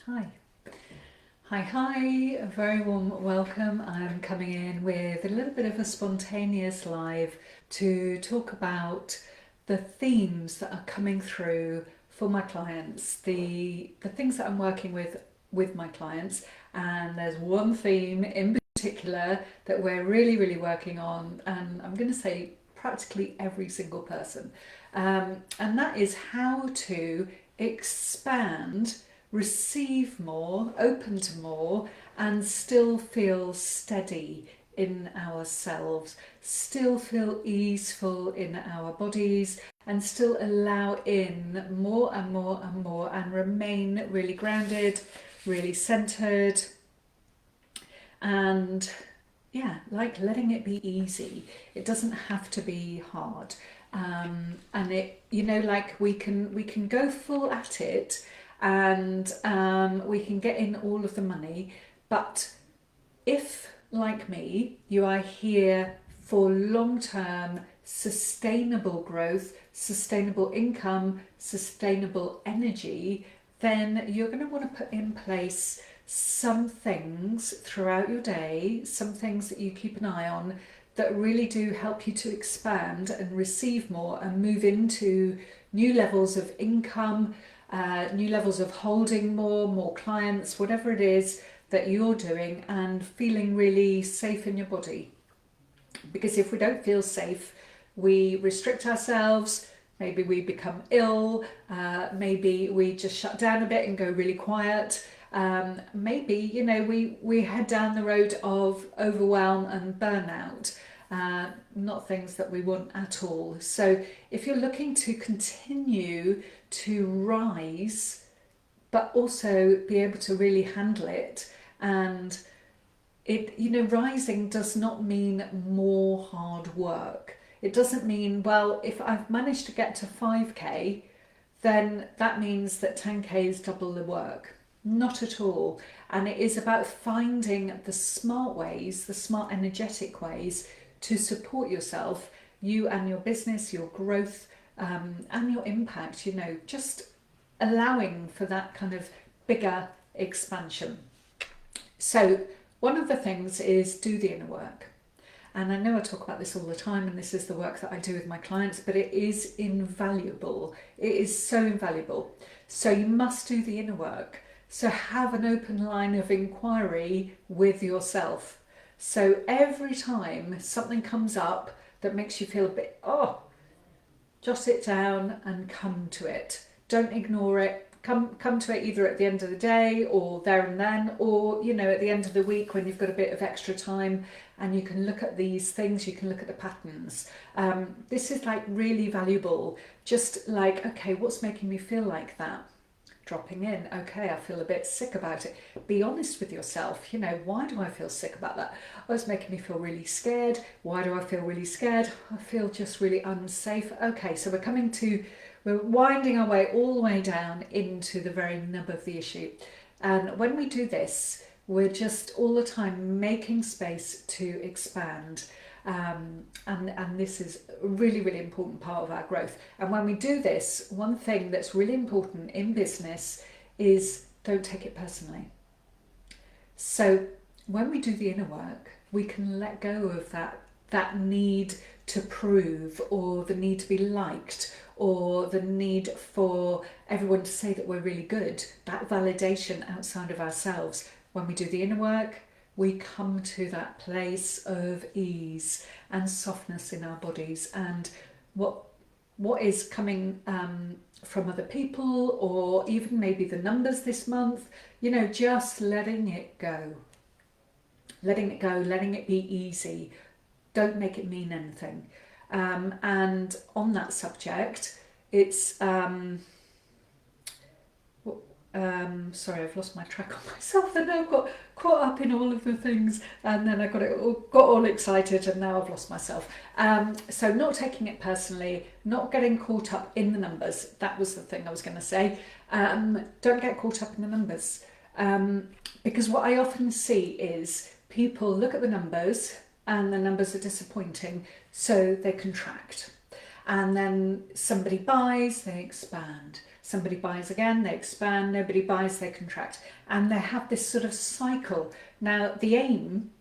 Hi. Hi, a very warm welcome. I'm coming in with a little bit of a spontaneous live to talk about the themes that are coming through for my clients, the things that I'm working with my clients. And there's one theme in particular that we're really working on, and I'm going to say practically every single person. And that is how to expand, receive more, open to more, and still feel steady in ourselves, still feel easeful in our bodies, and still allow in more and more and more, and remain really grounded, really centered, and yeah, like letting it be easy. It doesn't have to be hard. And it, like we can go full at it, and we can get in all of the money. But if, like me, you are here for long-term sustainable growth, sustainable income, sustainable energy, then you're going to want to put in place some things throughout your day, some things that you keep an eye on that really do help you to expand and receive more and move into new levels of income, new levels of holding more clients, whatever it is that you're doing, and feeling really safe in your body. Because if we don't feel safe, we restrict ourselves. Maybe we become ill. Maybe we just shut down a bit and go really quiet. Maybe we head down the road of overwhelm and burnout. Not things that we want at all. So if you're looking to continue to rise, but also be able to really handle it, and rising does not mean more hard work. It doesn't mean, well, if I've managed to get to 5k, then that means that 10k is double the work. Not at all. And it is about finding the smart ways, the smart energetic ways to support yourself, you and your business, your growth, and your impact, just allowing for that kind of bigger expansion. So, one of the things is do the inner work. And I know I talk about this all the time, and this is the work that I do with my clients, but it is invaluable. It is so invaluable. So, you must do the inner work. So, have an open line of inquiry with yourself. So, every time something comes up that makes you feel a bit, jot it down and come to it. Don't ignore it. Come to it either at the end of the day or there and then, or at the end of the week when you've got a bit of extra time, and you can look at these things, you can look at the patterns. This is like really valuable. Just like, okay, what's making me feel like that? Dropping in, okay, I feel a bit sick about it. Be honest with yourself. Why do I feel sick about that? Oh, it's making me feel really scared. Why do I feel really scared? I feel just really unsafe. Okay, so we're winding our way all the way down into the very nub of the issue. And when we do this, we're just all the time making space to expand. And this is a really important part of our growth. And when we do this, one thing that's really important in business is don't take it personally. So when we do the inner work, we can let go of that need to prove, or the need to be liked, or the need for everyone to say that we're really good, that validation outside of ourselves. When we do the inner work, we come to that place of ease and softness in our bodies, and what is coming from other people, or even maybe the numbers this month, just letting it go, letting it be easy. Don't make it mean anything. And on that subject, it's sorry, I've lost my track on myself, and I've got caught up in all of the things, and then I got all excited, and now I've lost myself. So not taking it personally, not getting caught up in the numbers. That was the thing I was going to say. Don't get caught up in the numbers, because what I often see is people look at the numbers, and the numbers are disappointing, so they contract. And then somebody buys, they expand. somebody buys again, they expand, nobody buys, they contract. And they have this sort of cycle. Now, the aim,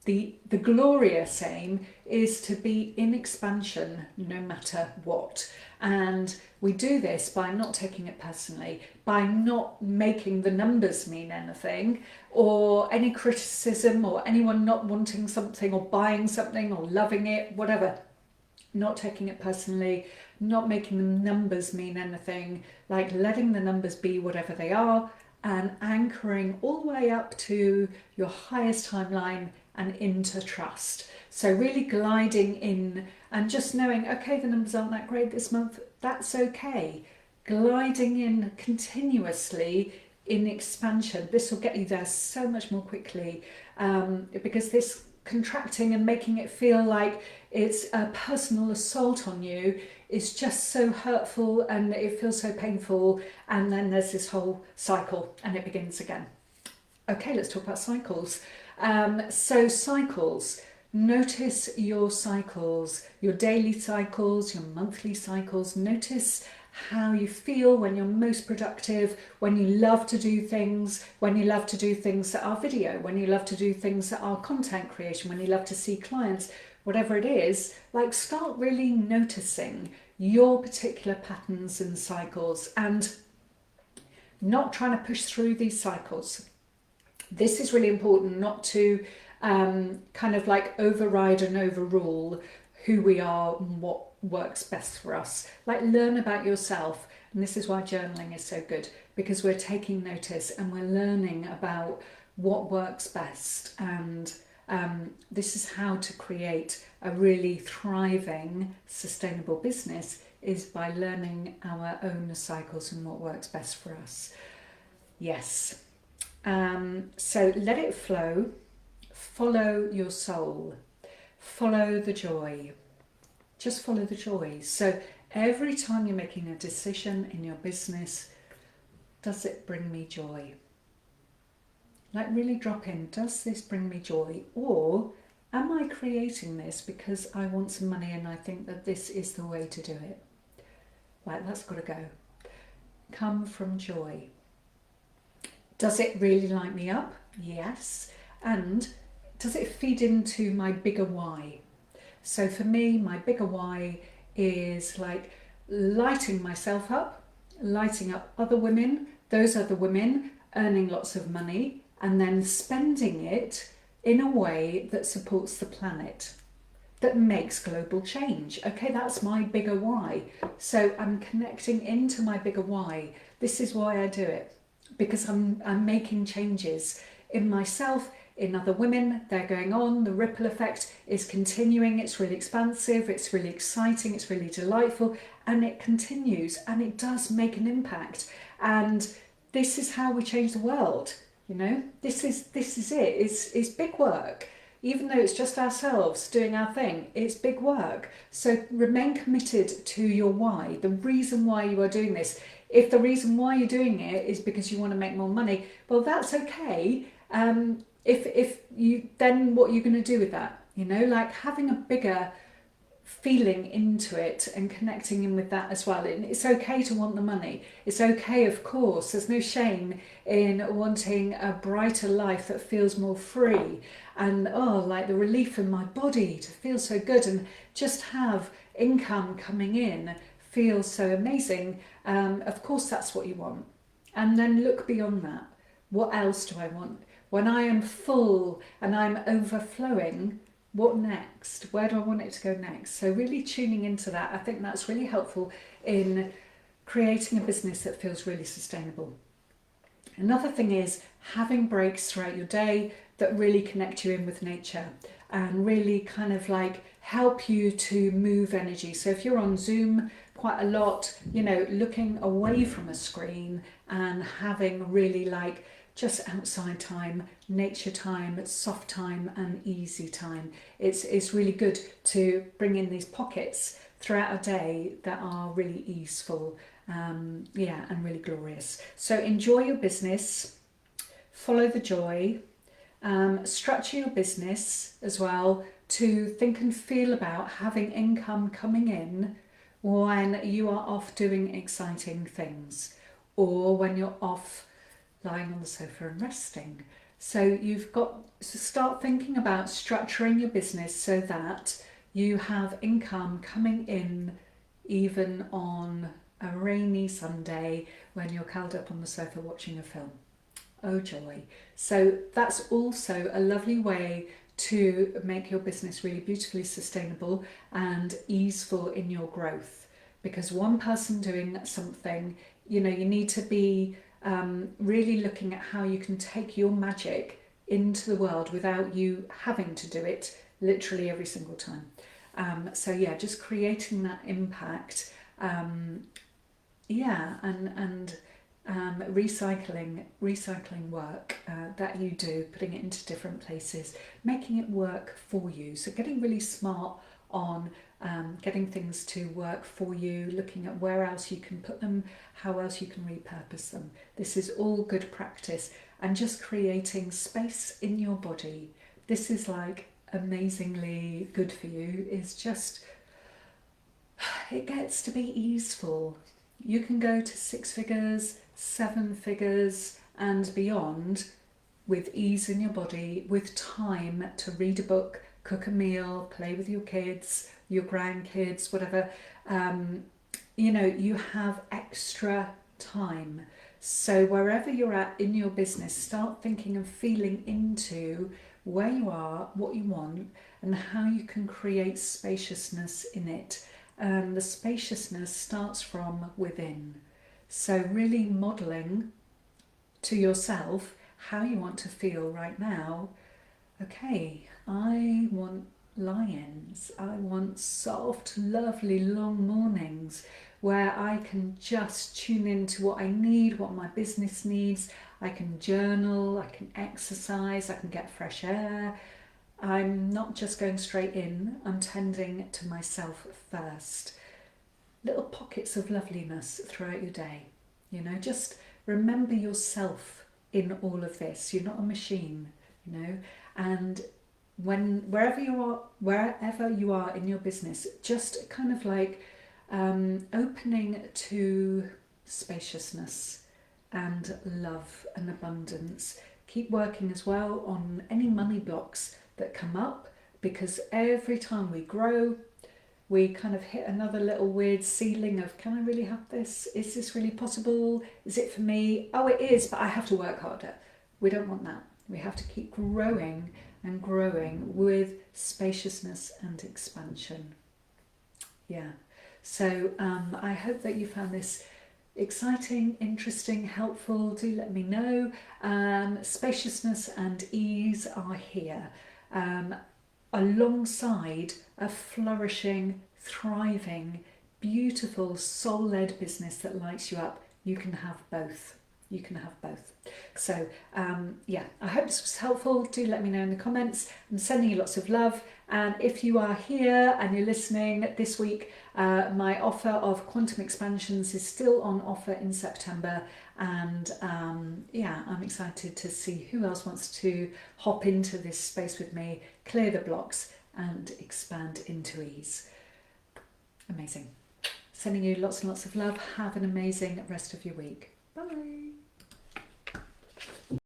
the glorious aim, is to be in expansion no matter what. And we do this by not taking it personally, by not making the numbers mean anything, or any criticism, or anyone not wanting something or buying something or loving it, whatever. Not taking it personally, not making the numbers mean anything, like letting the numbers be whatever they are, and anchoring all the way up to your highest timeline and into trust. So really gliding in and just knowing, okay, the numbers aren't that great this month, that's okay. Gliding in continuously in expansion. This will get you there so much more quickly, because this contracting and making it feel like it's a personal assault on you is just so hurtful, and it feels so painful, and then there's this whole cycle and it begins again. Okay, let's talk about cycles. So cycles, notice your cycles, your daily cycles, your monthly cycles. Notice how you feel when you're most productive, when you love to do things, when you love to do things that are video, when you love to do things that are content creation, when you love to see clients, whatever it is. Like, start really noticing your particular patterns and cycles, and not trying to push through these cycles. This is really important, not to kind of like override and overrule who we are and what works best for us. Like, learn about yourself. And this is why journaling is so good, because we're taking notice and we're learning about what works best. And this is how to create a really thriving, sustainable business, is by learning our own cycles and what works best for us. Yes. So let it flow, follow your soul, follow the joy, just follow the joy. So every time you're making a decision in your business, does it bring me joy? Like, really drop in, does this bring me joy? Or am I creating this because I want some money and I think that this is the way to do it? Like, that's got to go. Come from joy. Does it really light me up? Yes. And does it feed into my bigger why? So for me, my bigger why is like lighting myself up, lighting up other women, those other women earning lots of money, and then spending it in a way that supports the planet, that makes global change. Okay, that's my bigger why. So I'm connecting into my bigger why. This is why I do it. Because I'm making changes in myself, in other women. They're going on, the ripple effect is continuing. It's really expansive, it's really exciting, it's really delightful, and it continues, and it does make an impact. And this is how we change the world. You know, this is it. It's big work. Even though it's just ourselves doing our thing, it's big work. So remain committed to your why, the reason why you are doing this. If the reason why you're doing it is because you want to make more money, well, that's okay. If you, then what you're going to do with that, you know, like having a bigger feeling into it and connecting in with that as well. And it's okay to want the money. It's okay, of course. There's no shame in wanting a brighter life that feels more free, and like the relief in my body to feel so good and just have income coming in feels so amazing. Of course, that's what you want. And then look beyond that. What else do I want? When I am full and I'm overflowing, what next? Where do I want it to go next? So really tuning into that. I think that's really helpful in creating a business that feels really sustainable. Another thing is having breaks throughout your day that really connect you in with nature and really kind of like help you to move energy. So if you're on Zoom quite a lot, you know, looking away from a screen and having really like just outside time, nature time, soft time and easy time. It's really good to bring in these pockets throughout a day that are really easeful, and really glorious. So enjoy your business, follow the joy, structure your business as well to think and feel about having income coming in when you are off doing exciting things, or when you're off lying on the sofa and resting. So you've got to start thinking about structuring your business so that you have income coming in even on a rainy Sunday when you're curled up on the sofa watching a film. Oh joy. So that's also a lovely way to make your business really beautifully sustainable and easeful in your growth. Because one person doing something, you know, you need to be really looking at how you can take your magic into the world without you having to do it literally every single time. So yeah, just creating that impact. Yeah, and recycling work that you do, putting it into different places, making it work for you. So getting really smart on getting things to work for you, looking at where else you can put them, how else you can repurpose them. This is all good practice, and just creating space in your body. This is like amazingly good for you. Is just, it gets to be easeful. You can go to 6 figures, 7 figures, and beyond with ease in your body, with time to read a book, cook a meal, play with your kids, your grandkids, whatever. You know, you have extra time. So wherever you're at in your business, start thinking and feeling into where you are, what you want, and how you can create spaciousness in it. The spaciousness starts from within. So really modelling to yourself how you want to feel right now. Okay, I want lions. I want soft, lovely, long mornings where I can just tune into what I need, what my business needs. I can journal, I can exercise, I can get fresh air. I'm not just going straight in, I'm tending to myself first. Little pockets of loveliness throughout your day. You know, just remember yourself in all of this. You're not a machine, you know. And wherever you are in your business, just kind of like opening to spaciousness and love and abundance. Keep working as well on any money blocks that come up, because every time we grow, we kind of hit another little weird ceiling of, can I really have this? Is this really possible? Is it for me? Oh, it is, but I have to work harder. We don't want that. We have to keep growing and growing with spaciousness and expansion. Yeah. So I hope that you found this exciting, interesting, helpful. Do let me know. Spaciousness and ease are here. Alongside a flourishing, thriving, beautiful, soul-led business that lights you up. You can have both. You can have both. So yeah, I hope this was helpful. Do let me know in the comments. I'm sending you lots of love. And if you are here and you're listening this week, my offer of Quantum Expansions is still on offer in September. And yeah, I'm excited to see who else wants to hop into this space with me, clear the blocks and expand into ease. Amazing. Sending you lots and lots of love. Have an amazing rest of your week. Bye.